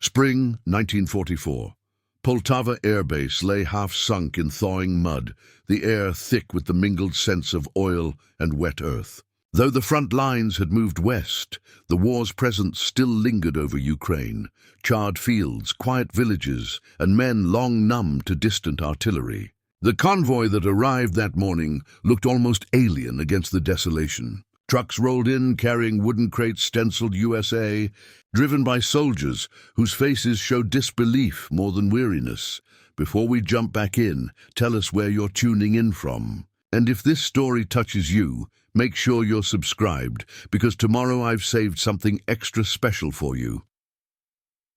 Spring 1944. Poltava Air Base lay half-sunk in thawing mud, the air thick with the mingled scents of oil and wet earth. Though the front lines had moved west, the war's presence still lingered over Ukraine. Charred fields, quiet villages, and men long numb to distant artillery. The convoy that arrived that morning looked almost alien against the desolation. Trucks rolled in carrying wooden crates stenciled U.S.A., driven by soldiers whose faces showed disbelief more than weariness. Before we jump back in, tell us where you're tuning in from. And if this story touches you, make sure you're subscribed, because tomorrow I've saved something extra special for you.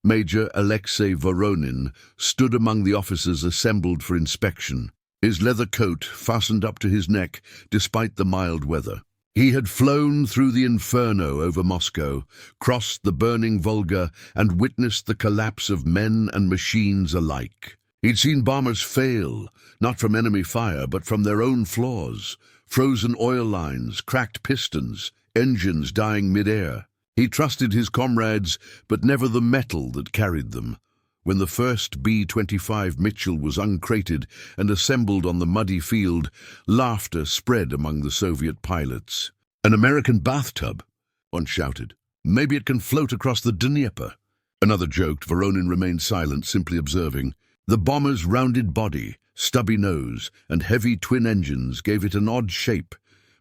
Major Alexei Voronin stood among the officers assembled for inspection, his leather coat fastened up to his neck despite the mild weather. He had flown through the inferno over Moscow, crossed the burning Volga, and witnessed the collapse of men and machines alike. He'd seen bombers fail, not from enemy fire, but from their own flaws. Frozen oil lines, cracked pistons, engines dying mid-air. He trusted his comrades, but never the metal that carried them. When the first B-25 Mitchell was uncrated and assembled on the muddy field, laughter spread among the Soviet pilots. "An American bathtub," one shouted. "Maybe it can float across the Dnieper." Another joked. Voronin remained silent, simply observing. The bomber's rounded body, stubby nose, and heavy twin engines gave it an odd shape,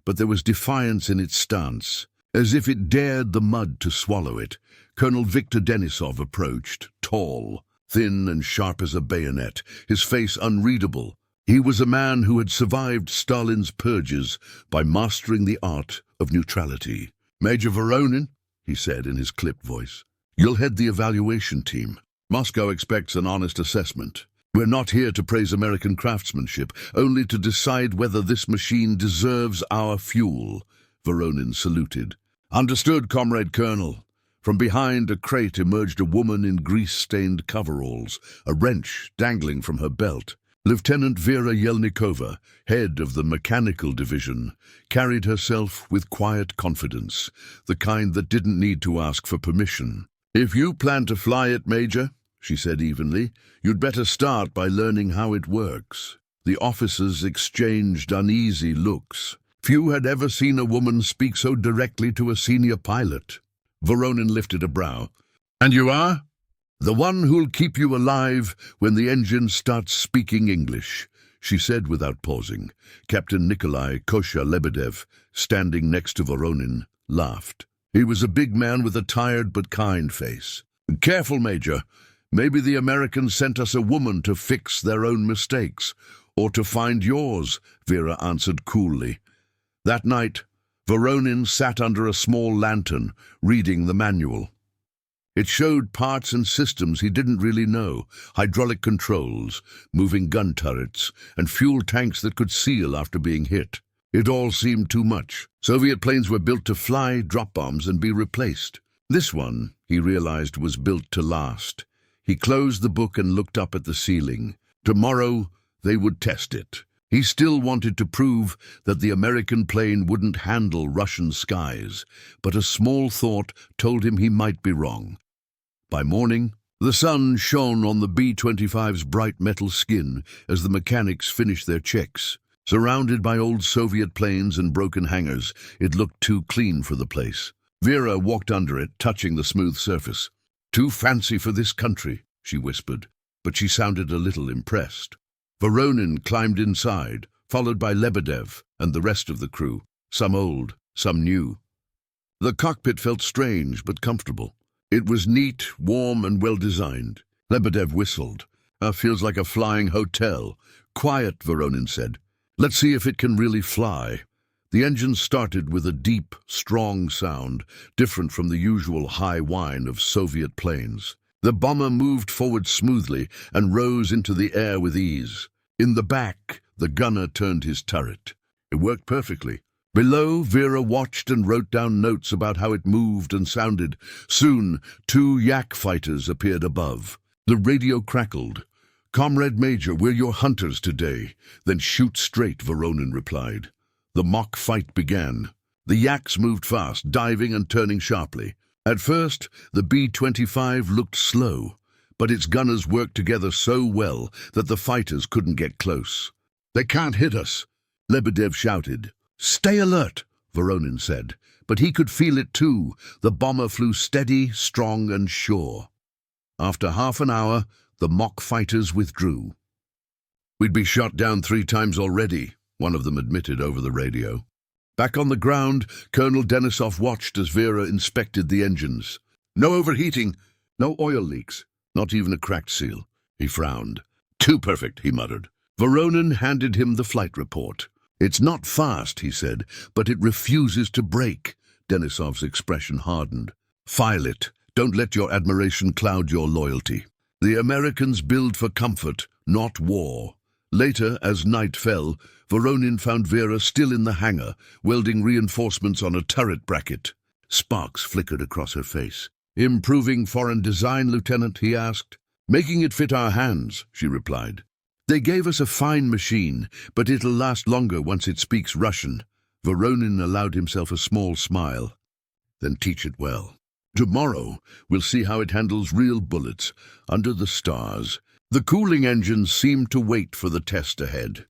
but there was defiance in its stance. As if it dared the mud to swallow it, Colonel Viktor Denisov approached, tall, thin and sharp as a bayonet, his face unreadable. He was a man who had survived Stalin's purges by mastering the art of neutrality. "Major Voronin," he said in his clipped voice, "you'll head the evaluation team. Moscow expects an honest assessment. We're not here to praise American craftsmanship, only to decide whether this machine deserves our fuel." Voronin saluted. "Understood, Comrade Colonel." From behind a crate emerged a woman in grease-stained coveralls, a wrench dangling from her belt. Lieutenant Vera Yelnikova, head of the mechanical division, carried herself with quiet confidence, the kind that didn't need to ask for permission. "If you plan to fly it, Major," she said evenly, "you'd better start by learning how it works." The officers exchanged uneasy looks. Few had ever seen a woman speak so directly to a senior pilot. Voronin lifted a brow. "And you are?" "The one who'll keep you alive when the engine starts speaking English," she said without pausing. Captain Nikolai Kosha-Lebedev, standing next to Voronin, laughed. He was a big man with a tired but kind face. "Careful, Major. Maybe the Americans sent us a woman to fix their own mistakes, or to find yours," Vera answered coolly. That night, Voronin sat under a small lantern, reading the manual. It showed parts and systems he didn't really know, hydraulic controls, moving gun turrets, and fuel tanks that could seal after being hit. It all seemed too much. Soviet planes were built to fly, drop bombs, and be replaced. This one, he realized, was built to last. He closed the book and looked up at the ceiling. Tomorrow, they would test it. He still wanted to prove that the American plane wouldn't handle Russian skies, but a small thought told him he might be wrong. By morning, the sun shone on the B-25's bright metal skin as the mechanics finished their checks. Surrounded by old Soviet planes and broken hangars, it looked too clean for the place. Vera walked under it, touching the smooth surface. "Too fancy for this country," she whispered, but she sounded a little impressed. Voronin climbed inside, followed by Lebedev and the rest of the crew, some old, some new. The cockpit felt strange but comfortable. It was neat, warm, and well-designed. Lebedev whistled. Feels like a flying hotel." "Quiet," Voronin said. "Let's see if it can really fly." The engine started with a deep, strong sound, different from the usual high whine of Soviet planes. The bomber moved forward smoothly and rose into the air with ease. In the back, the gunner turned his turret. It worked perfectly. Below, Vera watched and wrote down notes about how it moved and sounded. Soon, 2 Yak fighters appeared above. The radio crackled. "Comrade Major, we're your hunters today." "Then shoot straight," Voronin replied. The mock fight began. The Yaks moved fast, diving and turning sharply. At first, the B-25 looked slow, but its gunners worked together so well that the fighters couldn't get close. "They can't hit us," Lebedev shouted. "Stay alert," Voronin said, but he could feel it too. The bomber flew steady, strong and sure. After half an hour, the mock fighters withdrew. "We'd be shot down 3 times already," one of them admitted over the radio. Back on the ground, Colonel Denisov watched as Vera inspected the engines. "No overheating, no oil leaks, not even a cracked seal." He frowned. "Too perfect," he muttered. Voronin handed him the flight report. "It's not fast," he said, "but it refuses to break." Denisov's expression hardened. "File it. Don't let your admiration cloud your loyalty. The Americans build for comfort, not war." Later, as night fell, Voronin found Vera still in the hangar, welding reinforcements on a turret bracket. Sparks flickered across her face. "Improving foreign design, Lieutenant?" he asked. "Making it fit our hands," she replied. "They gave us a fine machine, but it'll last longer once it speaks Russian." Voronin allowed himself a small smile. "Then teach it well. Tomorrow, we'll see how it handles real bullets, under the stars." The cooling engines seemed to wait for the test ahead.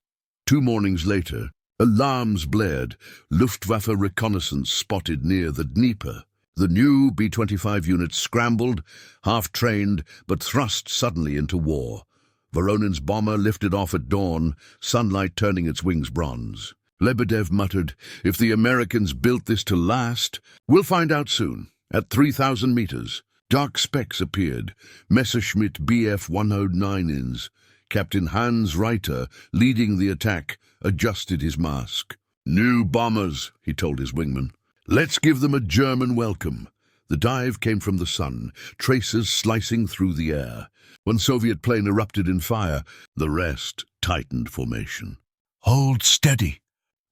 2 mornings later, alarms blared. Luftwaffe reconnaissance spotted near the Dnieper. The new B-25 units scrambled, half-trained, but thrust suddenly into war. Voronin's bomber lifted off at dawn, sunlight turning its wings bronze. Lebedev muttered, "If the Americans built this to last, we'll find out soon." At 3,000 meters, dark specks appeared. Messerschmitt Bf-109s. Captain Hans Reiter, leading the attack, adjusted his mask. "New bombers," he told his wingman. "Let's give them a German welcome." The dive came from the sun, tracers slicing through the air. One Soviet plane erupted in fire. The rest tightened formation. "Hold steady,"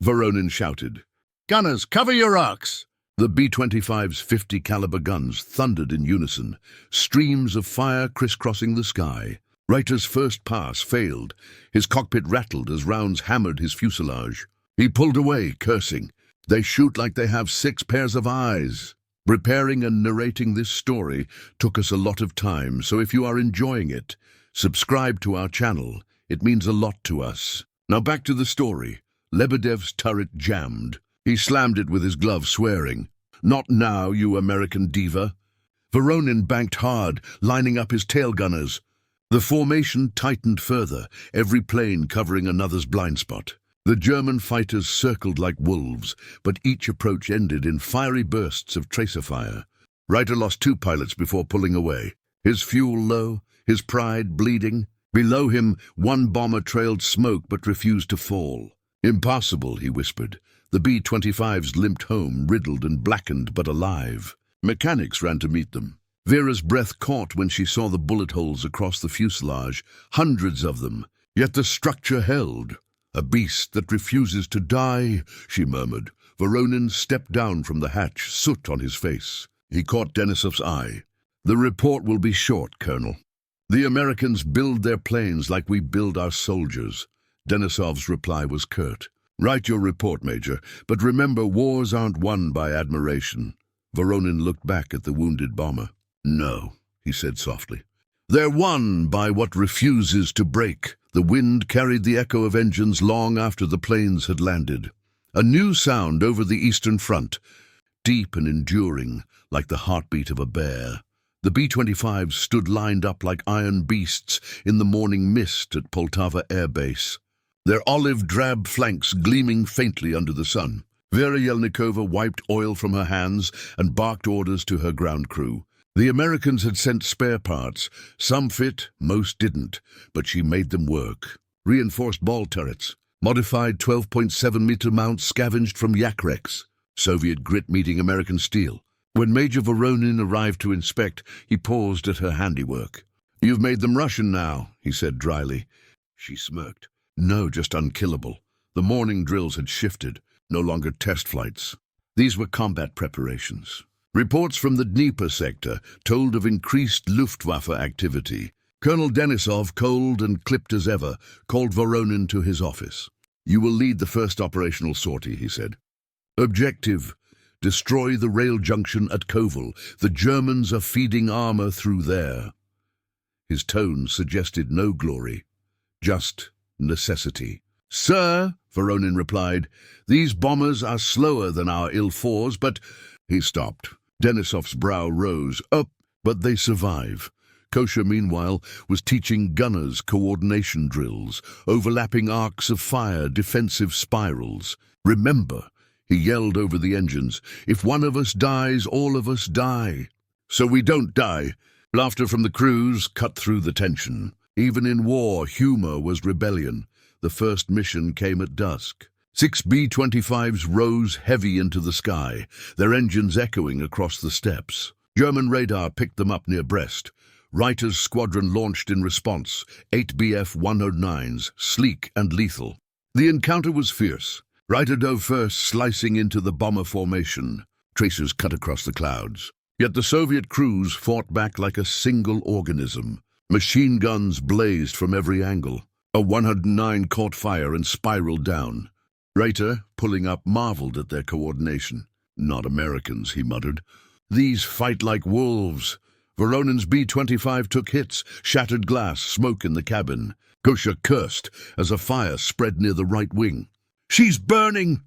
Voronin shouted. "Gunners, cover your arcs!" The B-25's 50-caliber guns thundered in unison, streams of fire crisscrossing the sky. Reiter's first pass failed. His cockpit rattled as rounds hammered his fuselage. He pulled away, cursing. "They shoot like they have 6 pairs of eyes." Preparing and narrating this story took us a lot of time, so if you are enjoying it, subscribe to our channel. It means a lot to us. Now back to the story. Lebedev's turret jammed. He slammed it with his glove, swearing, "Not now, you American diva." Voronin banked hard, lining up his tail gunners. The formation tightened further, every plane covering another's blind spot. The German fighters circled like wolves, but each approach ended in fiery bursts of tracer fire. Reiter lost 2 pilots before pulling away, his fuel low, his pride bleeding. Below him, 1 bomber trailed smoke but refused to fall. "Impossible," he whispered. The B-25s limped home, riddled and blackened but alive. Mechanics ran to meet them. Vera's breath caught when she saw the bullet holes across the fuselage, hundreds of them. Yet the structure held. "A beast that refuses to die," she murmured. Voronin stepped down from the hatch, soot on his face. He caught Denisov's eye. "The report will be short, Colonel. The Americans build their planes like we build our soldiers." Denisov's reply was curt. "Write your report, Major, but remember wars aren't won by admiration." Voronin looked back at the wounded bomber. "No," he said softly. "They're won by what refuses to break." The wind carried the echo of engines long after the planes had landed. A new sound over the Eastern Front, deep and enduring, like the heartbeat of a bear. The B-25s stood lined up like iron beasts in the morning mist at Poltava Air Base, their olive-drab flanks gleaming faintly under the sun. Vera Yelnikova wiped oil from her hands and barked orders to her ground crew. The Americans had sent spare parts. Some fit, most didn't, but she made them work. Reinforced ball turrets, modified 12.7-meter mounts scavenged from yak wrecks. Soviet grit meeting American steel. When Major Voronin arrived to inspect, he paused at her handiwork. "You've made them Russian now," he said dryly. She smirked. "No, just unkillable." The morning drills had shifted, no longer test flights. These were combat preparations. Reports from the Dnieper sector told of increased Luftwaffe activity. Colonel Denisov, cold and clipped as ever, called Voronin to his office. "You will lead the first operational sortie," he said. "Objective: Destroy the rail junction at Koval. The Germans are feeding armor through there. His tone suggested no glory, just necessity. Sir, Voronin replied, these bombers are slower than our Il-4s, but... He stopped. Denisov's brow rose. But they survive. Kosher, meanwhile, was teaching gunners coordination drills, overlapping arcs of fire, defensive spirals. Remember, he yelled over the engines, if one of us dies, all of us die. So we don't die. Laughter from the crews cut through the tension. Even in war, humor was rebellion. The first mission came at dusk. 6 B-25s rose heavy into the sky, their engines echoing across the steppes. German radar picked them up near Brest. Reiter's squadron launched in response, 8 Bf-109s, sleek and lethal. The encounter was fierce. Reiter dove first, slicing into the bomber formation. Tracers cut across the clouds. Yet the Soviet crews fought back like a single organism. Machine guns blazed from every angle. A 109 caught fire and spiraled down. Reiter, pulling up, marveled at their coordination. Not Americans, he muttered. These fight like wolves. Voronin's B-25 took hits, shattered glass, smoke in the cabin. Kosher cursed as a fire spread near the right wing. She's burning!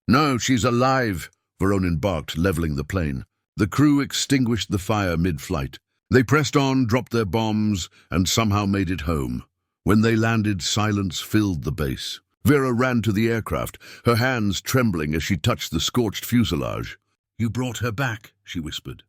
No, she's alive, Voronin barked, leveling the plane. The crew extinguished the fire mid-flight. They pressed on, dropped their bombs, and somehow made it home. When they landed, silence filled the base. Vera ran to the aircraft, her hands trembling as she touched the scorched fuselage. You brought her back, she whispered.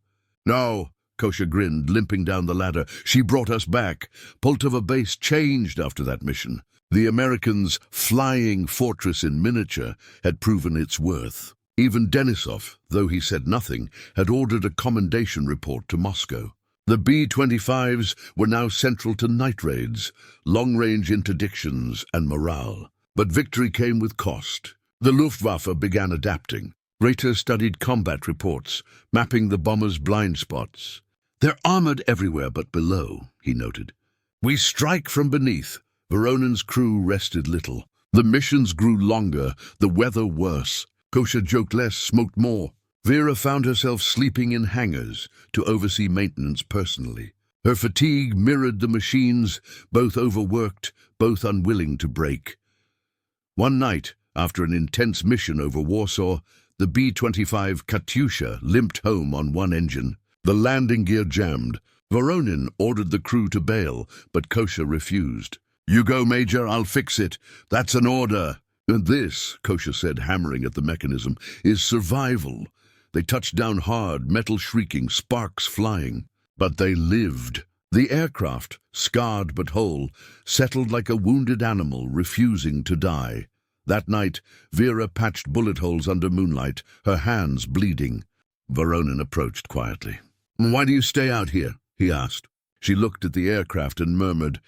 No, Kosher grinned, limping down the ladder. She brought us back. Poltava Base changed after that mission. The Americans' flying fortress in miniature had proven its worth. Even Denisov, though he said nothing, had ordered a commendation report to Moscow. The B-25s were now central to night raids, long-range interdictions, and morale. But victory came with cost. The Luftwaffe began adapting. Reiter studied combat reports, mapping the bombers' blind spots. They're armored everywhere but below, he noted. We strike from beneath. Voronin's crew rested little. The missions grew longer, the weather worse. Kosher joked less, smoked more. Vera found herself sleeping in hangars to oversee maintenance personally. Her fatigue mirrored the machines, both overworked, both unwilling to break. One night, after an intense mission over Warsaw, the B-25 Katyusha limped home on one engine. The landing gear jammed. Voronin ordered the crew to bail, but Kosher refused. You go, Major, I'll fix it. That's an order. And this, Kosher said, hammering at the mechanism, is survival. They touched down hard, metal shrieking, sparks flying. But they lived. The aircraft, scarred but whole, settled like a wounded animal, refusing to die. That night, Vera patched bullet holes under moonlight, her hands bleeding. Voronin approached quietly. Why do you stay out here? He asked. She looked at the aircraft and murmured,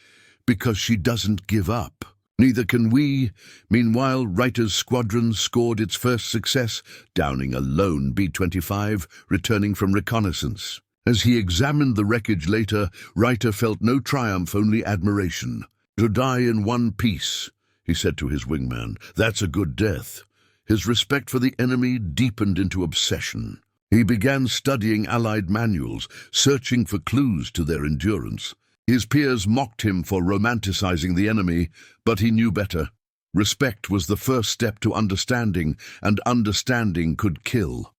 Because she doesn't give up. Neither can we. Meanwhile, Reiter's squadron scored its first success, downing a lone B-25, returning from reconnaissance. As he examined the wreckage later, Reiter felt no triumph, only admiration. To die in one piece, he said to his wingman, that's a good death. His respect for the enemy deepened into obsession. He began studying Allied manuals, searching for clues to their endurance. His peers mocked him for romanticizing the enemy, but he knew better. Respect was the first step to understanding, and understanding could kill.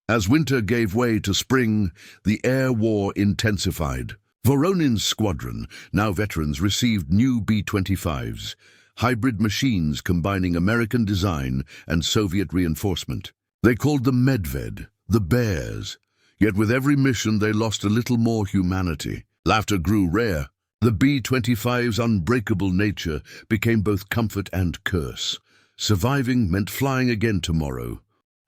As winter gave way to spring, the air war intensified. Voronin's squadron, now veterans, received new B-25s, hybrid machines combining American design and Soviet reinforcement. They called them Medved, the Bears. Yet with every mission they lost a little more humanity. Laughter grew rare. The B-25's unbreakable nature became both comfort and curse. Surviving meant flying again tomorrow.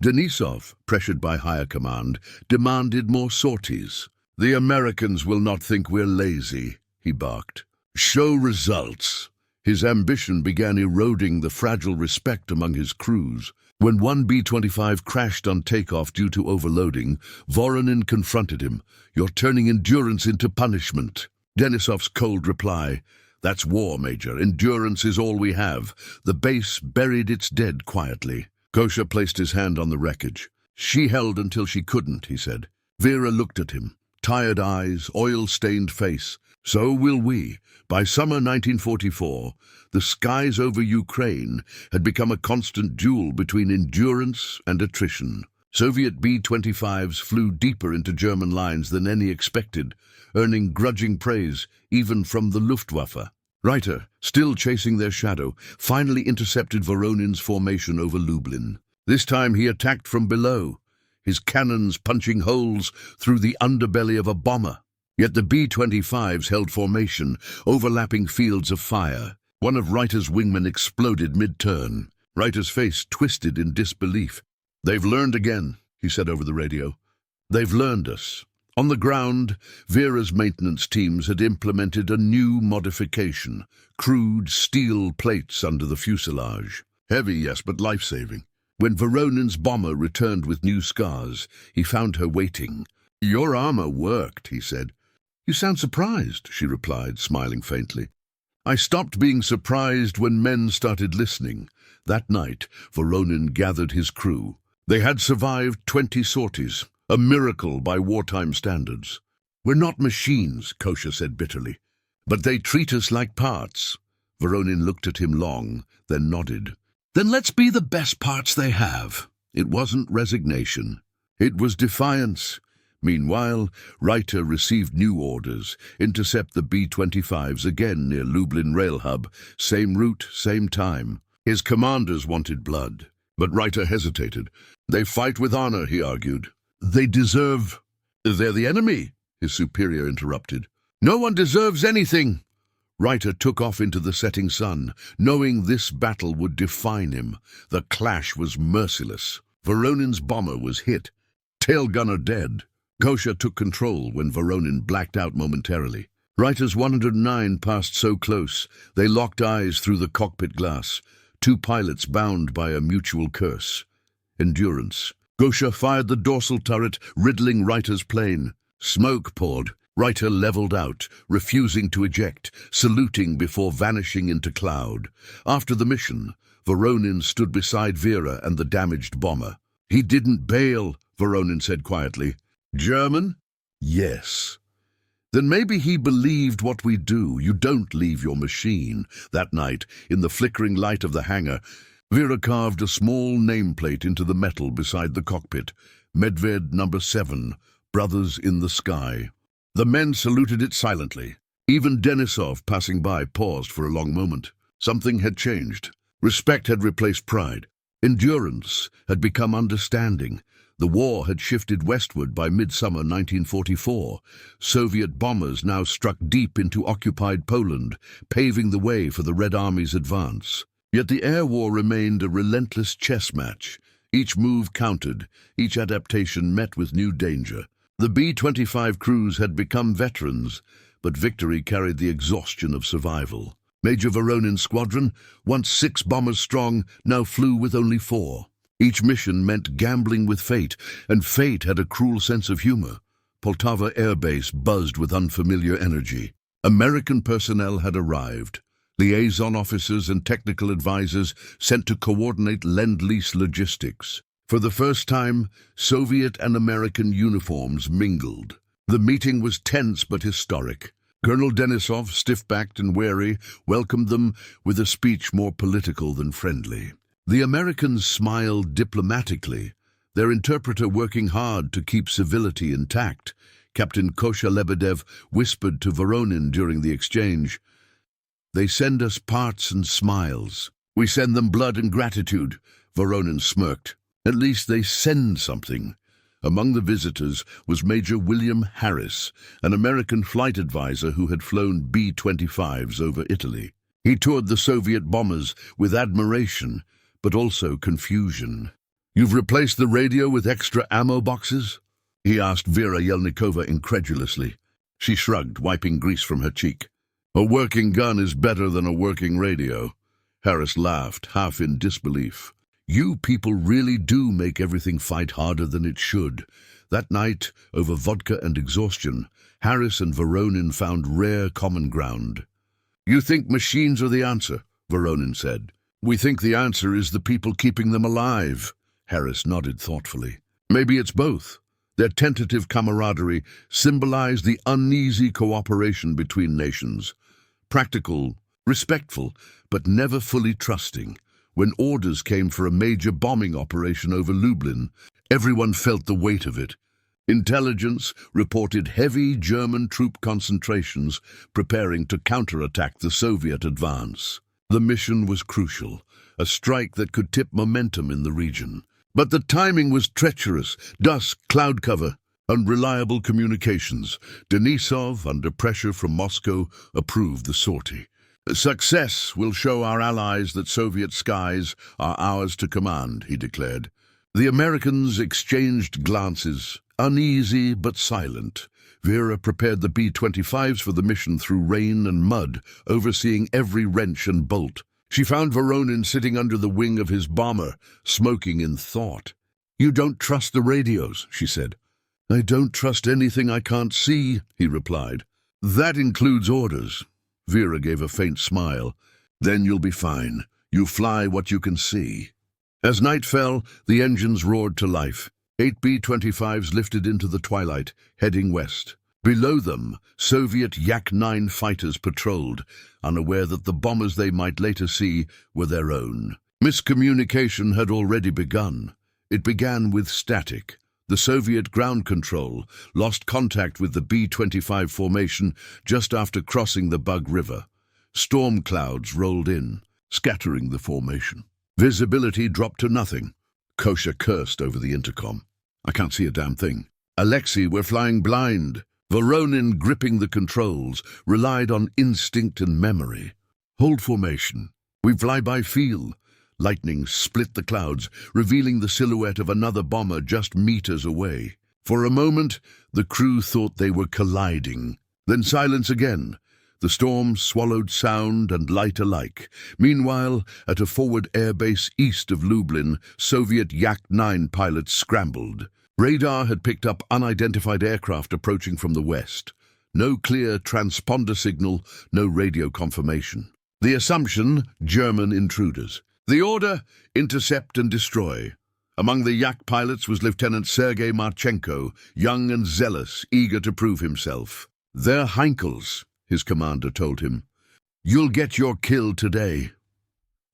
Denisov, pressured by higher command, demanded more sorties. The Americans will not think we're lazy, he barked. Show results. His ambition began eroding the fragile respect among his crews. When one B-25 crashed on takeoff due to overloading, Voronin confronted him. You're turning endurance into punishment. Denisov's cold reply, That's war, Major. Endurance is all we have. The base buried its dead quietly. Kosha placed his hand on the wreckage. She held until she couldn't, he said. Vera looked at him. Tired eyes, oil-stained face. So will we. By summer 1944, the skies over Ukraine had become a constant duel between endurance and attrition. Soviet B-25s flew deeper into German lines than any expected, earning grudging praise even from the Luftwaffe. Reiter, still chasing their shadow, finally intercepted Voronin's formation over Lublin. This time he attacked from below, his cannons punching holes through the underbelly of a bomber. Yet the B-25s held formation, overlapping fields of fire. One of Reiter's wingmen exploded mid-turn. Reiter's face twisted in disbelief. "They've learned again," he said over the radio. "They've learned us." On the ground, Vera's maintenance teams had implemented a new modification, crude steel plates under the fuselage. Heavy, yes, but life-saving. When Voronin's bomber returned with new scars, he found her waiting. "Your armor worked," he said. "You sound surprised," she replied, smiling faintly. "I stopped being surprised when men started listening." That night, Voronin gathered his crew. They had survived 20 sorties, a miracle by wartime standards. "We're not machines," Kosha said bitterly, "but they treat us like parts." Voronin looked at him long, then nodded. "Then let's be the best parts they have." It wasn't resignation. It was defiance. Meanwhile, Reiter received new orders. Intercept the B-25s again near Lublin rail hub. Same route, same time. His commanders wanted blood, but Reiter hesitated. "They fight with honor," he argued. "They deserve—" "They're the enemy," his superior interrupted. "No one deserves anything." Reiter took off into the setting sun, knowing this battle would define him. The clash was merciless. Voronin's bomber was hit. Tail gunner dead. Kosha took control when Voronin blacked out momentarily. Reiter's 109 passed so close, they locked eyes through the cockpit glass. Two pilots bound by a mutual curse. Endurance. Kosha fired the dorsal turret, riddling Reiter's plane. Smoke poured. Reiter leveled out, refusing to eject, saluting before vanishing into cloud. After the mission, Voronin stood beside Vera and the damaged bomber. "He didn't bail," Voronin said quietly. "German?" "Yes." "Then maybe he believed what we do. You don't leave your machine." That night, in the flickering light of the hangar, Vera carved a small nameplate into the metal beside the cockpit. Medved No. 7, Brothers in the Sky. The men saluted it silently. Even Denisov, passing by, paused for a long moment. Something had changed. Respect had replaced pride. Endurance had become understanding. The war had shifted westward by midsummer 1944. Soviet bombers now struck deep into occupied Poland, paving the way for the Red Army's advance. Yet the air war remained a relentless chess match. Each move counted, each adaptation met with new danger. The B-25 crews had become veterans, but victory carried the exhaustion of survival. Major Voronin's squadron, once 6 bombers strong, now flew with only 4. Each mission meant gambling with fate, and fate had a cruel sense of humor. Poltava Air Base buzzed with unfamiliar energy. American personnel had arrived. Liaison officers and technical advisors sent to coordinate Lend-Lease logistics. For the first time, Soviet and American uniforms mingled. The meeting was tense but historic. Colonel Denisov, stiff-backed and wary, welcomed them with a speech more political than friendly. The Americans smiled diplomatically, their interpreter working hard to keep civility intact. Captain Kosha Lebedev whispered to Voronin during the exchange, "They send us parts and smiles. We send them blood and gratitude." Voronin smirked. "At least they send something." Among the visitors was Major William Harris, an American flight advisor who had flown B-25s over Italy. He toured the Soviet bombers with admiration, but also confusion. "You've replaced the radio with extra ammo boxes?" he asked Vera Yelnikova incredulously. She shrugged, wiping grease from her cheek. "A working gun is better than a working radio." Harris laughed, half in disbelief. "You people really do make everything fight harder than it should." That night, over vodka and exhaustion, Harris and Voronin found rare common ground. "You think machines are the answer," Voronin said. We think the answer is the people keeping them alive. Harris nodded thoughtfully. Maybe it's both. Their tentative camaraderie symbolized the uneasy cooperation between nations. Practical, respectful, but never fully trusting. When orders came for a major bombing operation over Lublin, everyone felt the weight of it. Intelligence reported heavy German troop concentrations preparing to counterattack the Soviet advance. The mission was crucial, a strike that could tip momentum in the region. But the timing was treacherous: dusk, cloud cover, unreliable communications. Denisov, under pressure from Moscow, approved the sortie. Success will show our allies that Soviet skies are ours to command, he declared. The Americans exchanged glances, uneasy but silent. Vera prepared the B-25s for the mission through rain and mud, overseeing every wrench and bolt. She found Voronin sitting under the wing of his bomber, smoking in thought. "You don't trust the radios," she said. "I don't trust anything I can't see," he replied. "That includes orders." Vera gave a faint smile. "Then you'll be fine. You fly what you can see." As night fell, the engines roared to life. 8 B-25s lifted into the twilight, heading west. Below them, Soviet Yak-9 fighters patrolled, unaware that the bombers they might later see were their own. Miscommunication had already begun. It began with static. The Soviet ground control lost contact with the B-25 formation just after crossing the Bug River. Storm clouds rolled in, scattering the formation. Visibility dropped to nothing. Kosha cursed over the intercom. "I can't see a damn thing." "Alexei, we're flying blind." Voronin, gripping the controls, relied on instinct and memory. "Hold formation. We fly by feel." Lightning split the clouds, revealing the silhouette of another bomber just meters away. For a moment, the crew thought they were colliding. Then silence again. The storm swallowed sound and light alike. Meanwhile, at a forward air base east of Lublin, Soviet Yak-9 pilots scrambled. Radar had picked up unidentified aircraft approaching from the west. No clear transponder signal, no radio confirmation. The assumption, German intruders. The order, intercept and destroy. Among the Yak pilots was Lieutenant Sergei Marchenko, young and zealous, eager to prove himself. "They're Heinkels," his commander told him. "You'll get your kill today."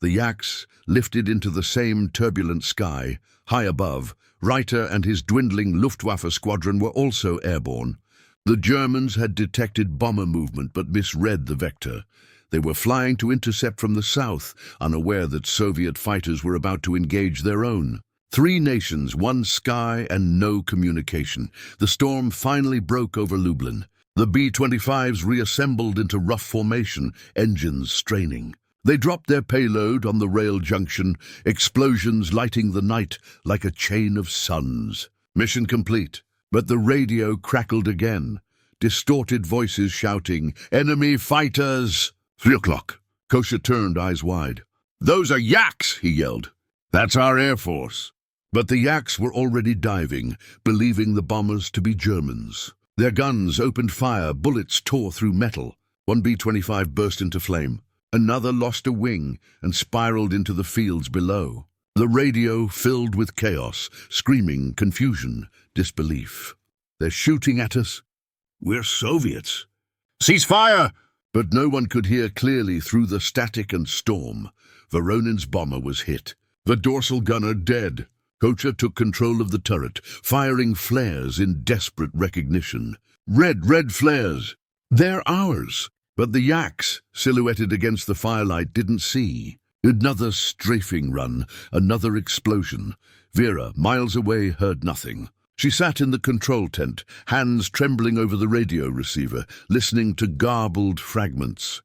The Yaks lifted into the same turbulent sky. High above, Reiter and his dwindling Luftwaffe squadron were also airborne. The Germans had detected bomber movement but misread the vector. They were flying to intercept from the south, unaware that Soviet fighters were about to engage their own. 3 nations, 1 sky, and no communication. The storm finally broke over Lublin. The B-25s reassembled into rough formation, engines straining. They dropped their payload on the rail junction, explosions lighting the night like a chain of suns. Mission complete. But the radio crackled again. Distorted voices shouting, "Enemy fighters!" 3 o'clock. Kosha turned, eyes wide. "Those are Yaks!" he yelled. "That's our Air Force." But the Yaks were already diving, believing the bombers to be Germans. Their guns opened fire, bullets tore through metal. 1 B-25 burst into flame. Another lost a wing and spiraled into the fields below. The radio filled with chaos, screaming, confusion, disbelief. "They're shooting at us." "We're Soviets." "Cease fire!" But no one could hear clearly through the static and storm. Voronin's bomber was hit. The dorsal gunner dead. Kosha took control of the turret, firing flares in desperate recognition. Red flares! They're ours! But the Yaks, silhouetted against the firelight, didn't see. Another strafing run, another explosion. Vera, miles away, heard nothing. She sat in the control tent, hands trembling over the radio receiver, listening to garbled fragments.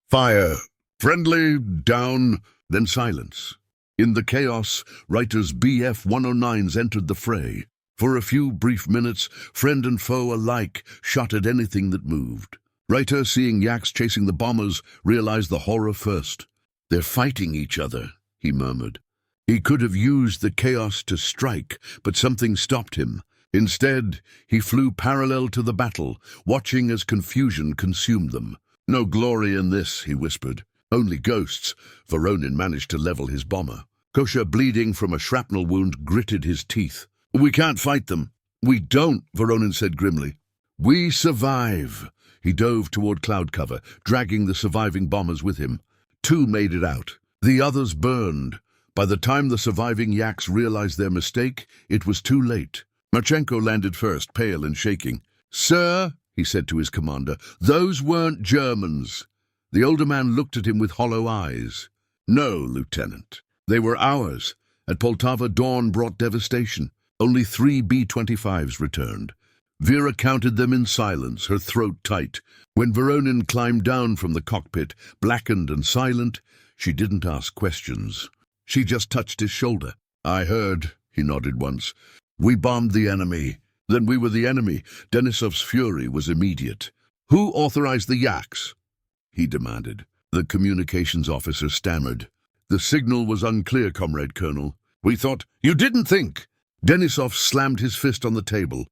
"Fire! Friendly! Down!" Then silence. In the chaos, Reiter's Bf-109s entered the fray. For a few brief minutes, friend and foe alike shot at anything that moved. Reiter, seeing Yaks chasing the bombers, realized the horror first. "They're fighting each other," he murmured. He could have used the chaos to strike, but something stopped him. Instead, he flew parallel to the battle, watching as confusion consumed them. "No glory in this," he whispered. Only ghosts. Voronin managed to level his bomber. Kosher, bleeding from a shrapnel wound, gritted his teeth. We can't fight them. We don't, Voronin said grimly. We survive. He dove toward cloud cover, dragging the surviving bombers with him. 2 made it out. The others burned. By the time the surviving yaks realized their mistake, it was too late. Marchenko landed first, pale and shaking. Sir, he said to his commander, those weren't Germans. The older man looked at him with hollow eyes. No, Lieutenant. They were ours. At Poltava, dawn brought devastation. Only 3 B-25s returned. Vera counted them in silence, her throat tight. When Voronin climbed down from the cockpit, blackened and silent, she didn't ask questions. She just touched his shoulder. I heard, he nodded once. We bombed the enemy. Then we were the enemy. Denisov's fury was immediate. Who authorized the yaks? He demanded. The communications officer stammered. The signal was unclear, Comrade Colonel. We thought, you didn't think. Denisov slammed his fist on the table.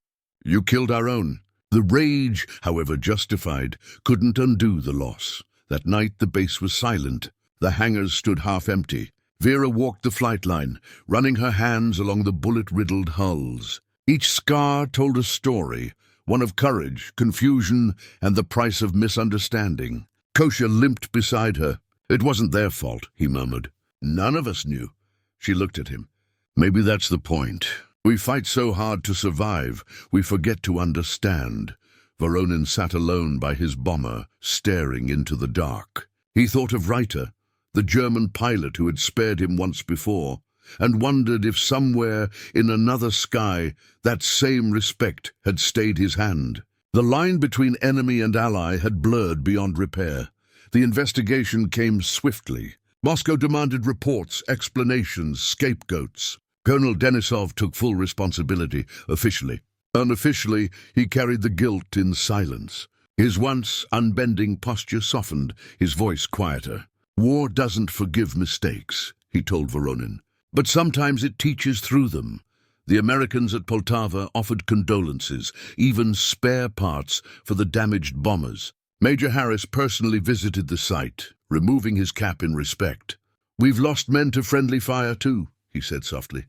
You killed our own. The rage, however justified, couldn't undo the loss. That night the base was silent. The hangars stood half empty. Vera walked the flight line, running her hands along the bullet-riddled hulls. Each scar told a story, one of courage, confusion, and the price of misunderstanding. Kosher limped beside her. It wasn't their fault, he murmured. None of us knew. She looked at him. Maybe that's the point. We fight so hard to survive, we forget to understand. Voronin sat alone by his bomber, staring into the dark. He thought of Reiter, the German pilot who had spared him once before, and wondered if somewhere in another sky that same respect had stayed his hand. The line between enemy and ally had blurred beyond repair. The investigation came swiftly. Moscow demanded reports, explanations, scapegoats. Colonel Denisov took full responsibility, officially. Unofficially, he carried the guilt in silence. His once unbending posture softened, his voice quieter. War doesn't forgive mistakes, he told Voronin, but sometimes it teaches through them. The Americans at Poltava offered condolences, even spare parts for the damaged bombers. Major Harris personally visited the site, removing his cap in respect. We've lost men to friendly fire too, he said softly.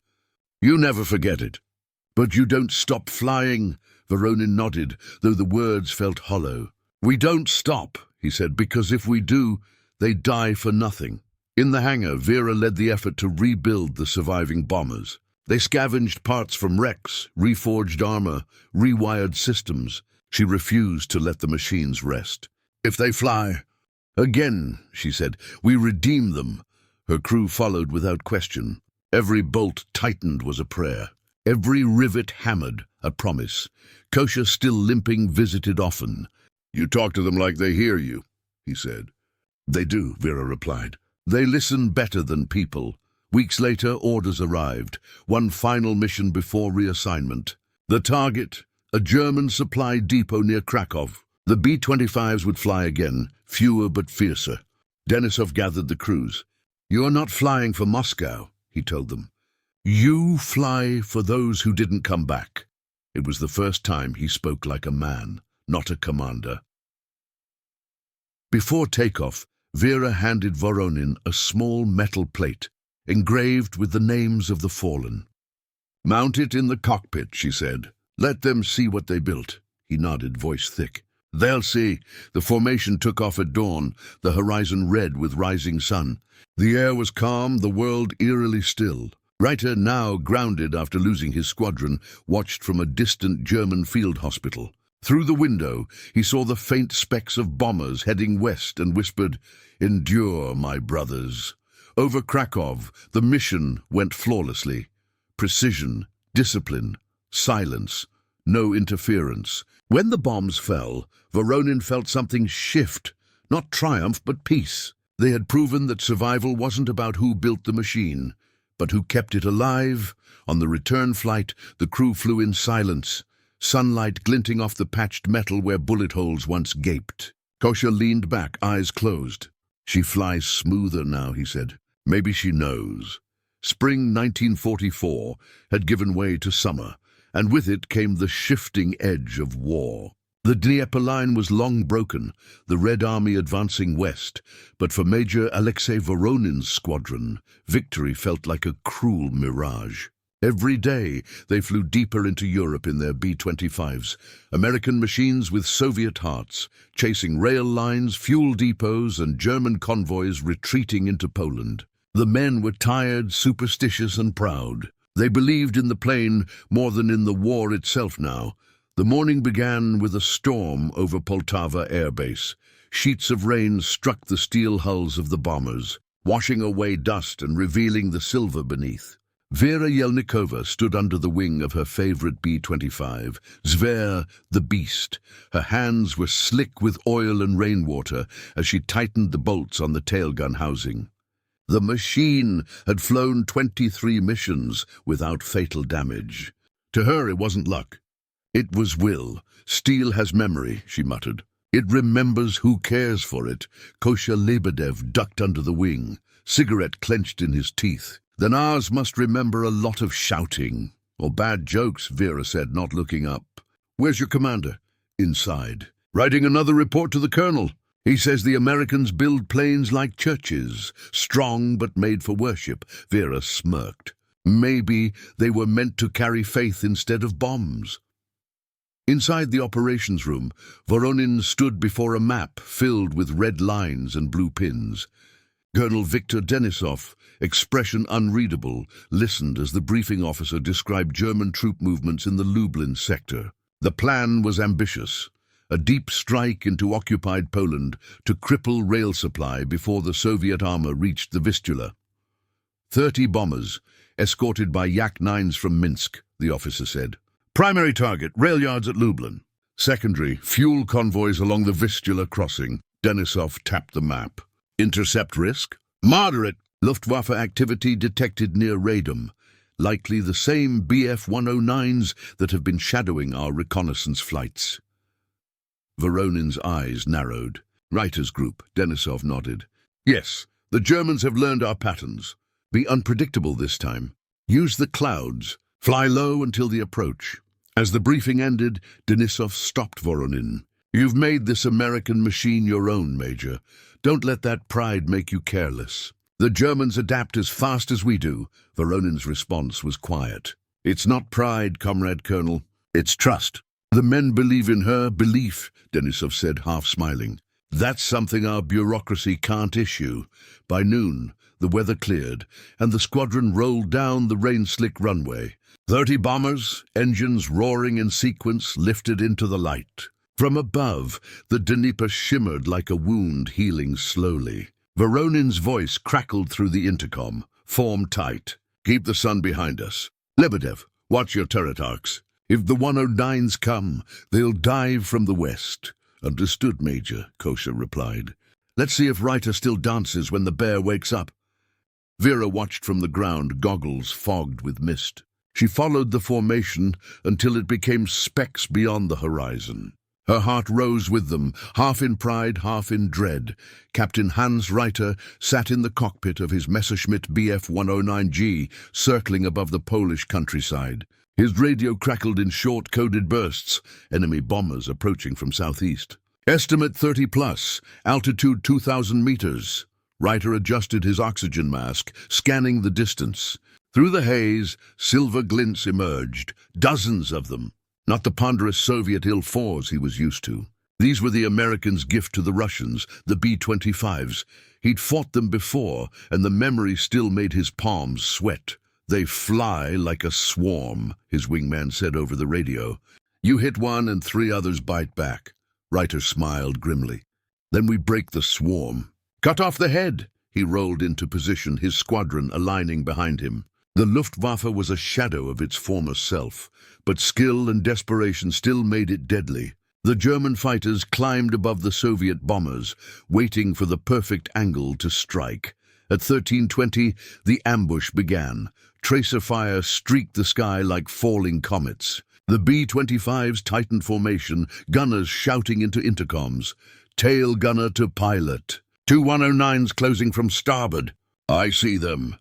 You never forget it. But you don't stop flying, Voronin nodded, though the words felt hollow. We don't stop, he said, because if we do, they die for nothing. In the hangar, Vera led the effort to rebuild the surviving bombers. They scavenged parts from wrecks, reforged armor, rewired systems. She refused to let the machines rest. If they fly, again, she said, we redeem them. Her crew followed without question. Every bolt tightened was a prayer. Every rivet hammered, a promise. Kosher, still limping, visited often. You talk to them like they hear you, he said. They do, Vera replied. They listen better than people. Weeks later, orders arrived. One final mission before reassignment. The target, a German supply depot near Krakow. The B-25s would fly again, fewer but fiercer. Denisov gathered the crews. You are not flying for Moscow, he told them. You fly for those who didn't come back. It was the first time he spoke like a man, not a commander. Before takeoff, Vera handed Voronin a small metal plate, engraved with the names of the fallen. Mount it in the cockpit, she said. Let them see what they built. He nodded, voice thick. They'll see. The formation took off at dawn, the horizon red with rising sun. The air was calm, the world eerily still. Reiter, now grounded after losing his squadron, watched from a distant German field hospital. Through the window, he saw the faint specks of bombers heading west and whispered, Endure, my brothers. Over Krakow, the mission went flawlessly. Precision, discipline, silence, no interference. When the bombs fell, Voronin felt something shift, not triumph but peace. They had proven that survival wasn't about who built the machine, but who kept it alive. On the return flight, the crew flew in silence, sunlight glinting off the patched metal where bullet holes once gaped. Kosher leaned back, eyes closed. She flies smoother now, he said. Maybe she knows. Spring 1944 had given way to summer, and with it came the shifting edge of war. The Dnieper line was long broken, the Red Army advancing west, but for Major Alexei Voronin's squadron, victory felt like a cruel mirage. Every day, they flew deeper into Europe in their B-25s, American machines with Soviet hearts, chasing rail lines, fuel depots, and German convoys retreating into Poland. The men were tired, superstitious, and proud. They believed in the plane more than in the war itself now. The morning began with a storm over Poltava Air Base. Sheets of rain struck the steel hulls of the bombers, washing away dust and revealing the silver beneath. Vera Yelnikova stood under the wing of her favorite B-25, Zver, the Beast. Her hands were slick with oil and rainwater as she tightened the bolts on the tailgun housing. The machine had flown 23 missions without fatal damage. To her, it wasn't luck. It was will. Steel has memory, she muttered. It remembers who cares for it. Kosha Lebedev ducked under the wing, cigarette clenched in his teeth. Then ours must remember a lot of shouting. Or bad jokes, Vera said, not looking up. Where's your commander? Inside. Writing another report to the colonel. He says the Americans build planes like churches, strong but made for worship. Vera smirked. Maybe they were meant to carry faith instead of bombs. Inside the operations room, Voronin stood before a map filled with red lines and blue pins. Colonel Viktor Denisov, expression unreadable, listened as the briefing officer described German troop movements in the Lublin sector. The plan was ambitious. A deep strike into occupied Poland to cripple rail supply before the Soviet armor reached the Vistula. 30 bombers, escorted by Yak-9s from Minsk, the officer said. Primary target, rail yards at Lublin. Secondary, fuel convoys along the Vistula crossing. Denisov tapped the map. Intercept risk? Moderate. Luftwaffe activity detected near Radom. Likely the same Bf-109s that have been shadowing our reconnaissance flights. Voronin's eyes narrowed. Writers group, Denisov nodded. Yes, the Germans have learned our patterns. Be unpredictable this time. Use the clouds. Fly low until the approach. As the briefing ended, Denisov stopped Voronin. You've made this American machine your own, Major. Don't let that pride make you careless. The Germans adapt as fast as we do. Voronin's response was quiet. It's not pride, Comrade Colonel. It's trust. The men believe in her belief, Denisov said, half smiling. That's something our bureaucracy can't issue. By noon, the weather cleared, and the squadron rolled down the rain-slick runway. 30 bombers, engines roaring in sequence, lifted into the light. From above, the Dnieper shimmered like a wound healing slowly. Voronin's voice crackled through the intercom. Form tight. Keep the sun behind us. Lebedev, watch your turret arcs. If the 109s come, they'll dive from the west. Understood, Major, Kosha replied. Let's see if Reiter still dances when the bear wakes up. Vera watched from the ground, goggles fogged with mist. She followed the formation until it became specks beyond the horizon. Her heart rose with them, half in pride, half in dread. Captain Hans Reiter sat in the cockpit of his Messerschmitt Bf-109G, circling above the Polish countryside. His radio crackled in short, coded bursts, enemy bombers approaching from southeast. Estimate 30+, altitude 2,000 meters. Reiter adjusted his oxygen mask, scanning the distance. Through the haze, silver glints emerged, dozens of them. Not the ponderous Soviet Il-4s he was used to. These were the Americans' gift to the Russians, the B-25s. He'd fought them before, and the memory still made his palms sweat. They fly like a swarm, his wingman said over the radio. You hit one and 3 others bite back. Reiter smiled grimly. Then we break the swarm. Cut off the head! He rolled into position, his squadron aligning behind him. The Luftwaffe was a shadow of its former self, but skill and desperation still made it deadly. The German fighters climbed above the Soviet bombers, waiting for the perfect angle to strike. At 13:20, the ambush began. Tracer fire streaked the sky like falling comets. The B-25s tightened formation, gunners shouting into intercoms. Tail gunner to pilot. 2 109s closing from starboard. I see them.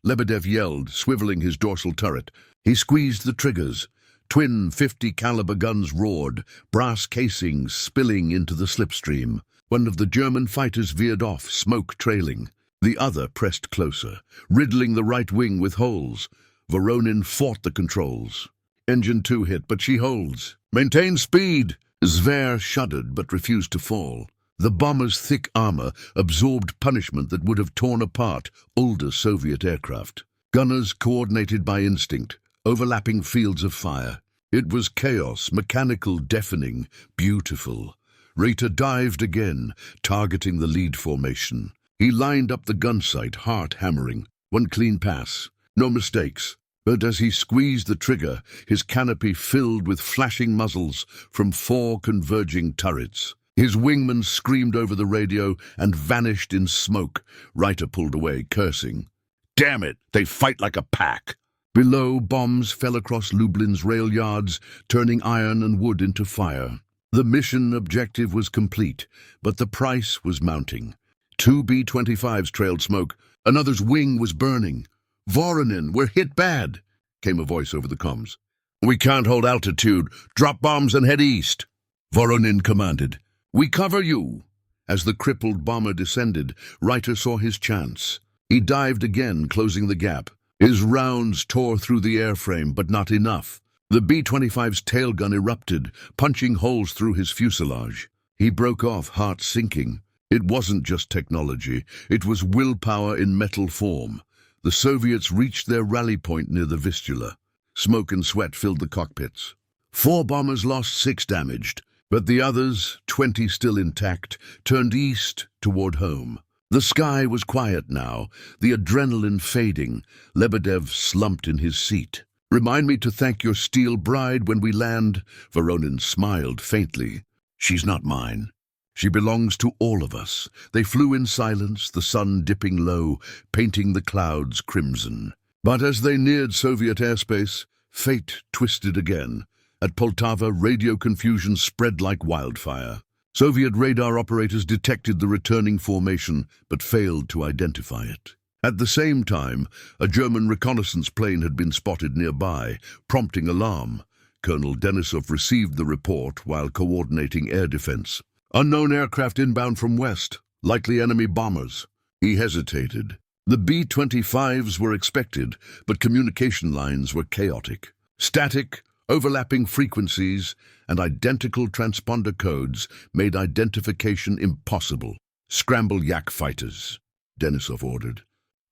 Lebedev yelled, swiveling his dorsal turret. He squeezed the triggers. Twin 50-caliber guns roared, brass casings spilling into the slipstream. One of the German fighters veered off, smoke trailing. The other pressed closer, riddling the right wing with holes. Voronin fought the controls. Engine 2 hit, but she holds. Maintain speed! Zver shuddered but refused to fall. The bomber's thick armor absorbed punishment that would have torn apart older Soviet aircraft. Gunners coordinated by instinct, overlapping fields of fire. It was chaos, mechanical, deafening, beautiful. Reuter dived again, targeting the lead formation. He lined up the gun sight, heart hammering. One clean pass. No mistakes. But as he squeezed the trigger, his canopy filled with flashing muzzles from 4 converging turrets. His wingman screamed over the radio and vanished in smoke. Reuter pulled away, cursing. Damn it, they fight like a pack. Below, bombs fell across Lublin's rail yards, turning iron and wood into fire. The mission objective was complete, but the price was mounting. 2 B-25s trailed smoke. Another's wing was burning. Voronin, we're hit bad, came a voice over the comms. We can't hold altitude. Drop bombs and head east, Voronin commanded. We cover you. As the crippled bomber descended, Reuter saw his chance. He dived again, closing the gap. His rounds tore through the airframe, but not enough. The B-25's tailgun erupted, punching holes through his fuselage. He broke off, heart sinking. It wasn't just technology. It was willpower in metal form. The Soviets reached their rally point near the Vistula. Smoke and sweat filled the cockpits. 4 bombers lost, 6 damaged, but the others, 20 still intact, turned east toward home. The sky was quiet now, the adrenaline fading. Lebedev slumped in his seat. Remind me to thank your steel bride when we land. Voronin smiled faintly. She's not mine. She belongs to all of us. They flew in silence, the sun dipping low, painting the clouds crimson. But as they neared Soviet airspace, fate twisted again. At Poltava, radio confusion spread like wildfire. Soviet radar operators detected the returning formation, but failed to identify it. At the same time, a German reconnaissance plane had been spotted nearby, prompting alarm. Colonel Denisov received the report while coordinating air defense. Unknown aircraft inbound from west, likely enemy bombers. He hesitated. The B-25s were expected, but communication lines were chaotic. Static, overlapping frequencies, and identical transponder codes made identification impossible. Scramble Yak fighters, Denisov ordered.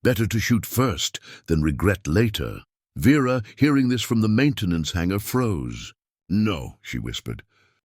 Better to shoot first than regret later. Vera, hearing this from the maintenance hangar, froze. No, she whispered.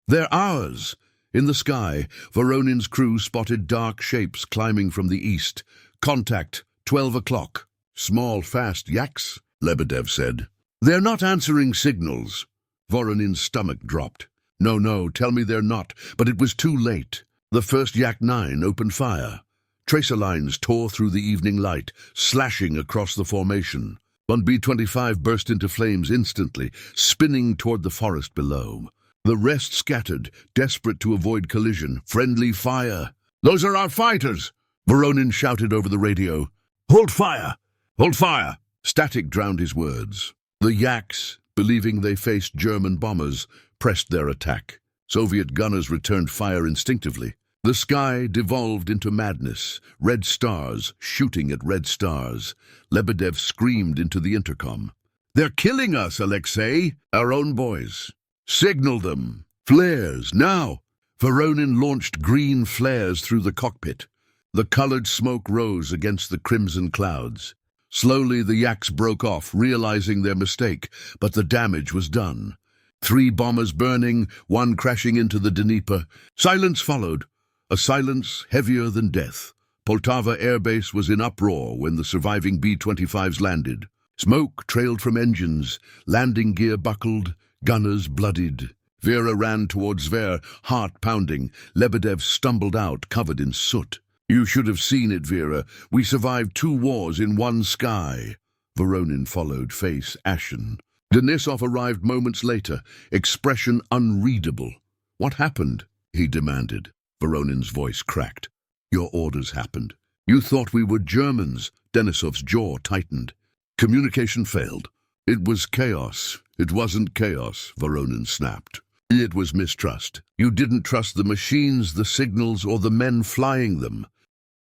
They're ours. In the sky, Voronin's crew spotted dark shapes climbing from the east. Contact, 12 o'clock. Small, fast Yaks, Lebedev said. They're not answering signals. Voronin's stomach dropped. No, tell me they're not. But it was too late. The first Yak-9 opened fire. Tracer lines tore through the evening light, slashing across the formation. One B-25 burst into flames instantly, spinning toward the forest below. The rest scattered, desperate to avoid collision. Friendly fire. Those are our fighters, Voronin shouted over the radio. Hold fire! Hold fire! Static drowned his words. The Yaks, believing they faced German bombers, pressed their attack. Soviet gunners returned fire instinctively. The sky devolved into madness, red stars shooting at red stars. Lebedev screamed into the intercom. They're killing us, Alexei, our own boys. Signal them. Flares, now. Voronin launched green flares through the cockpit. The colored smoke rose against the crimson clouds. Slowly the Yaks broke off, realizing their mistake, but the damage was done. 3 bombers burning, 1 crashing into the Dnieper. Silence followed, a silence heavier than death. Poltava Air Base was in uproar when the surviving B-25s landed. Smoke trailed from engines, landing gear buckled, gunners bloodied. Vera ran towards Zver, heart pounding. Lebedev stumbled out, covered in soot. You should have seen it, Vera. We survived 2 wars in one sky. Voronin followed, face ashen. Denisov arrived moments later, expression unreadable. What happened? He demanded. Voronin's voice cracked. Your orders happened. You thought we were Germans. Denisov's jaw tightened. Communication failed. It was chaos. It wasn't chaos, Voronin snapped. It was mistrust. You didn't trust the machines, the signals, or the men flying them.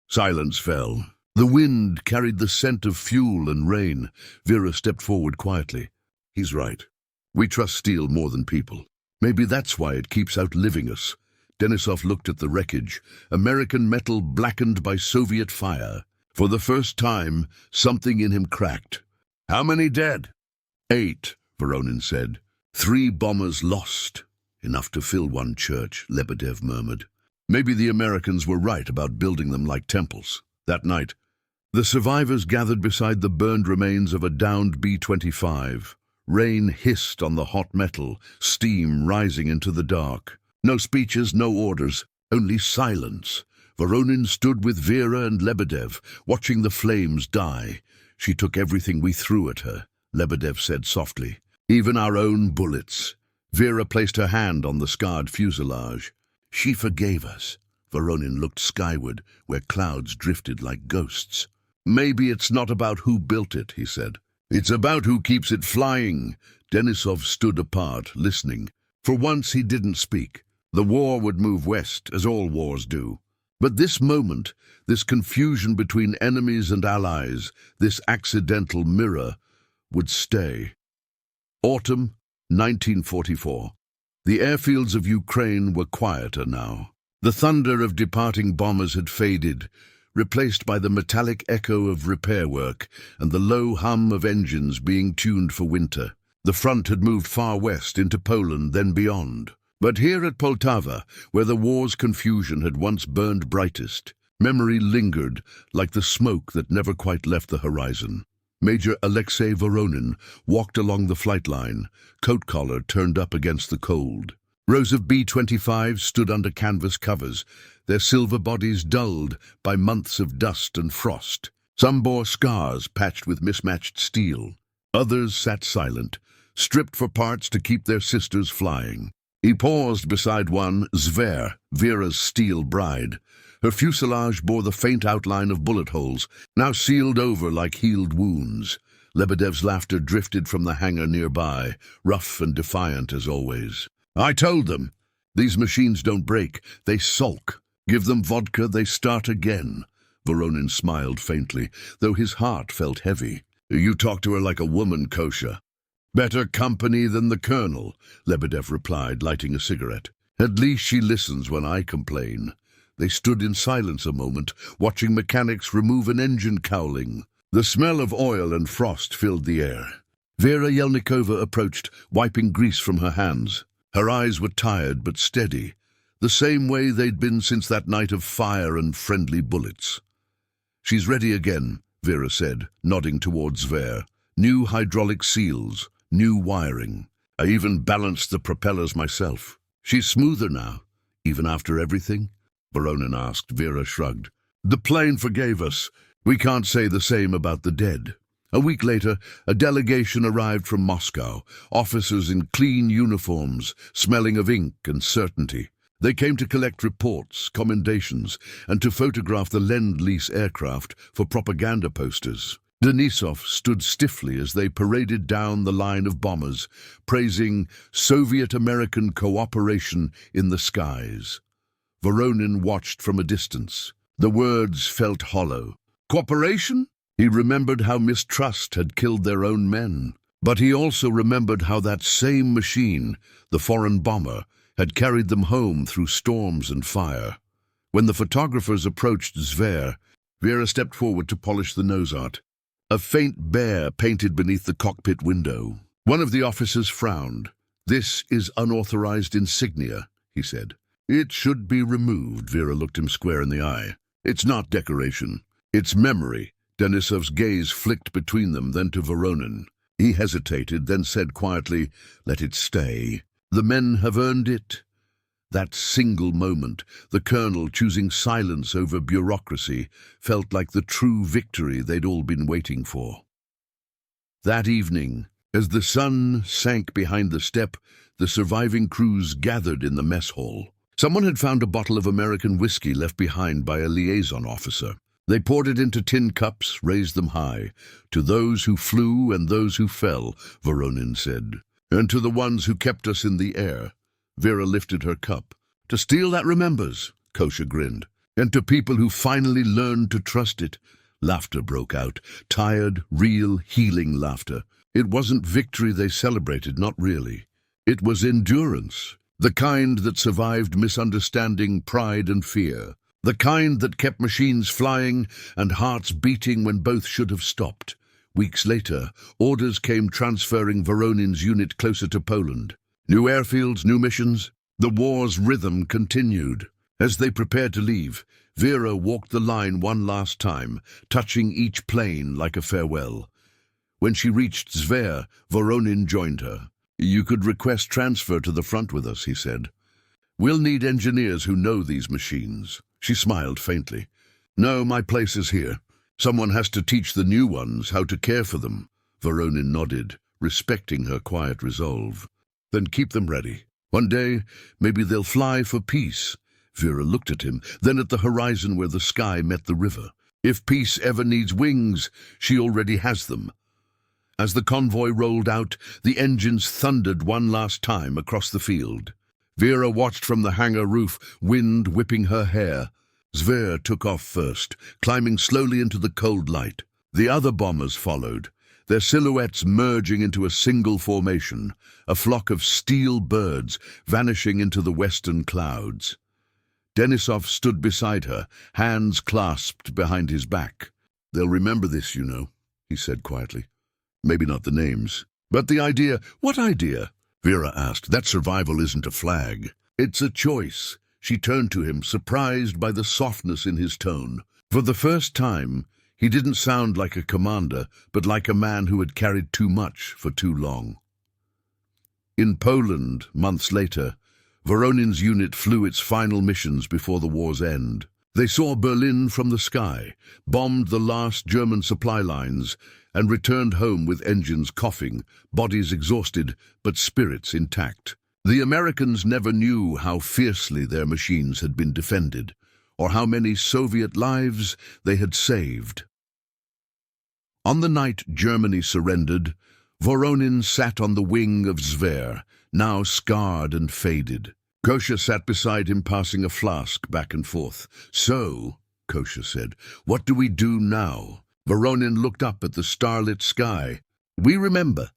Silence fell. The wind carried the scent of fuel and rain. Vera stepped forward quietly. He's right. We trust steel more than people. Maybe that's why it keeps outliving us. Denisov looked at the wreckage, American metal blackened by Soviet fire. For the first time, something in him cracked. How many dead? 8, Voronin said. 3 bombers lost. Enough to fill one church, Lebedev murmured. Maybe the Americans were right about building them like temples. That night, the survivors gathered beside the burned remains of a downed B-25. Rain hissed on the hot metal, steam rising into the dark. No speeches, no orders, only silence. Voronin stood with Vera and Lebedev, watching the flames die. She took everything we threw at her, Lebedev said softly. Even our own bullets. Vera placed her hand on the scarred fuselage. She forgave us. Voronin looked skyward, where clouds drifted like ghosts. Maybe it's not about who built it, he said. It's about who keeps it flying. Denisov stood apart, listening. For once he didn't speak. The war would move west, as all wars do. But this moment, this confusion between enemies and allies, this accidental mirror, would stay. Autumn, 1944. The airfields of Ukraine were quieter now. The thunder of departing bombers had faded, replaced by the metallic echo of repair work and the low hum of engines being tuned for winter. The front had moved far west into Poland, then beyond. But here at Poltava, where the war's confusion had once burned brightest, memory lingered like the smoke that never quite left the horizon. Major Alexei Voronin walked along the flight line, coat collar turned up against the cold. Rows of B-25s stood under canvas covers, their silver bodies dulled by months of dust and frost. Some bore scars patched with mismatched steel. Others sat silent, stripped for parts to keep their sisters flying. He paused beside one, Zver, Vera's steel bride. Her fuselage bore the faint outline of bullet holes, now sealed over like healed wounds. Lebedev's laughter drifted from the hangar nearby, rough and defiant as always. I told them, these machines don't break, they sulk. Give them vodka, they start again. Voronin smiled faintly, though his heart felt heavy. You talk to her like a woman, Kosha. Better company than the colonel, Lebedev replied, lighting a cigarette. At least she listens when I complain. They stood in silence a moment, watching mechanics remove an engine cowling. The smell of oil and frost filled the air. Vera Yelnikova approached, wiping grease from her hands. Her eyes were tired but steady, the same way they'd been since that night of fire and friendly bullets. She's ready again, Vera said, nodding towards Zver. New hydraulic seals, new wiring. I even balanced the propellers myself. She's smoother now, even after everything? Voronin asked. Vera shrugged. The plane forgave us. We can't say the same about the dead. A week later, a delegation arrived from Moscow, officers in clean uniforms, smelling of ink and certainty. They came to collect reports, commendations, and to photograph the Lend-Lease aircraft for propaganda posters. Denisov stood stiffly as they paraded down the line of bombers, praising Soviet-American cooperation in the skies. Voronin watched from a distance. The words felt hollow. Cooperation? He remembered how mistrust had killed their own men. But he also remembered how that same machine, the foreign bomber, had carried them home through storms and fire. When the photographers approached Zver, Vera stepped forward to polish the nose art. A faint bear painted beneath the cockpit window. One of the officers frowned. This is unauthorized insignia, he said. It should be removed, Vera looked him square in the eye. It's not decoration. It's memory. Denisov's gaze flicked between them, then to Voronin. He hesitated, then said quietly, Let it stay. The men have earned it. That single moment, the colonel choosing silence over bureaucracy, felt like the true victory they'd all been waiting for. That evening, as the sun sank behind the steppe, the surviving crews gathered in the mess hall. Someone had found a bottle of American whiskey left behind by a liaison officer. They poured it into tin cups, raised them high. To those who flew and those who fell, Voronin said. And to the ones who kept us in the air. Vera lifted her cup. To steel that remembers, Kosha grinned. And to people who finally learned to trust it. Laughter broke out. Tired, real, healing laughter. It wasn't victory they celebrated, not really. It was endurance. The kind that survived misunderstanding, pride and fear. The kind that kept machines flying and hearts beating when both should have stopped. Weeks later, orders came transferring Voronin's unit closer to Poland. New airfields, new missions. The war's rhythm continued. As they prepared to leave, Vera walked the line one last time, touching each plane like a farewell. When she reached Zver, Voronin joined her. "You could request transfer to the front with us," he said. "We'll need engineers who know these machines." She smiled faintly. "No, my place is here. Someone has to teach the new ones how to care for them." Voronin nodded, respecting her quiet resolve. "Then keep them ready. One day, maybe they'll fly for peace." Vera looked at him, then at the horizon where the sky met the river. If peace ever needs wings, she already has them. As the convoy rolled out, the engines thundered one last time across the field. Vera watched from the hangar roof, wind whipping her hair. Zver took off first, climbing slowly into the cold light. The other bombers followed, their silhouettes merging into a single formation, a flock of steel birds vanishing into the western clouds. Denisov stood beside her, hands clasped behind his back. "They'll remember this, you know," he said quietly. "Maybe not the names, but the idea." "What idea?" Vera asked. "That survival isn't a flag. It's a choice." She turned to him, surprised by the softness in his tone. For the first time, he didn't sound like a commander, but like a man who had carried too much for too long. In Poland, months later, Voronin's unit flew its final missions before the war's end. They saw Berlin from the sky, bombed the last German supply lines, and returned home with engines coughing, bodies exhausted, but spirits intact. The Americans never knew how fiercely their machines had been defended, or how many Soviet lives they had saved. On the night Germany surrendered, Voronin sat on the wing of Zver, now scarred and faded. Kosha sat beside him, passing a flask back and forth. "So," Kosha said, "what do we do now?" Voronin looked up at the starlit sky. "We remember,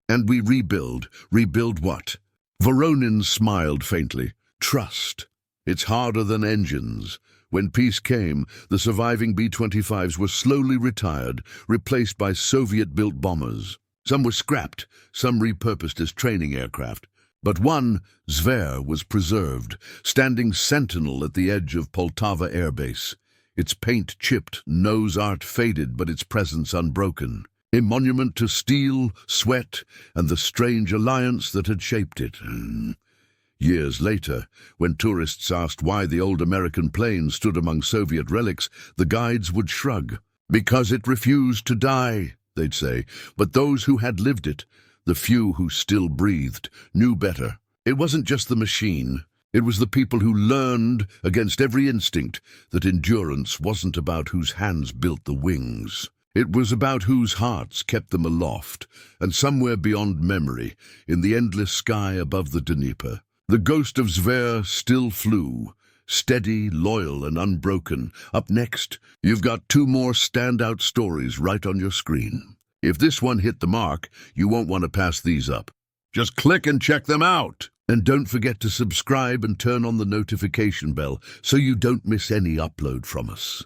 and we rebuild." "Rebuild what?" Voronin smiled faintly. "Trust. It's harder than engines." When peace came, the surviving B-25s were slowly retired, replaced by Soviet-built bombers. Some were scrapped, some repurposed as training aircraft. But one, Zver, was preserved, standing sentinel at the edge of Poltava Air Base. Its paint chipped, nose art faded, but its presence unbroken. A monument to steel, sweat, and the strange alliance that had shaped it. Years later, when tourists asked why the old American plane stood among Soviet relics, the guides would shrug. "Because it refused to die," they'd say. But those who had lived it, the few who still breathed, knew better. It wasn't just the machine. It was the people who learned, against every instinct, that endurance wasn't about whose hands built the wings. It was about whose hearts kept them aloft, and somewhere beyond memory, in the endless sky above the Dnieper, the ghost of Zver still flew, steady, loyal, and unbroken. Up next, you've got two more standout stories right on your screen. If this one hit the mark, you won't want to pass these up. Just click and check them out. And don't forget to subscribe and turn on the notification bell so you don't miss any upload from us.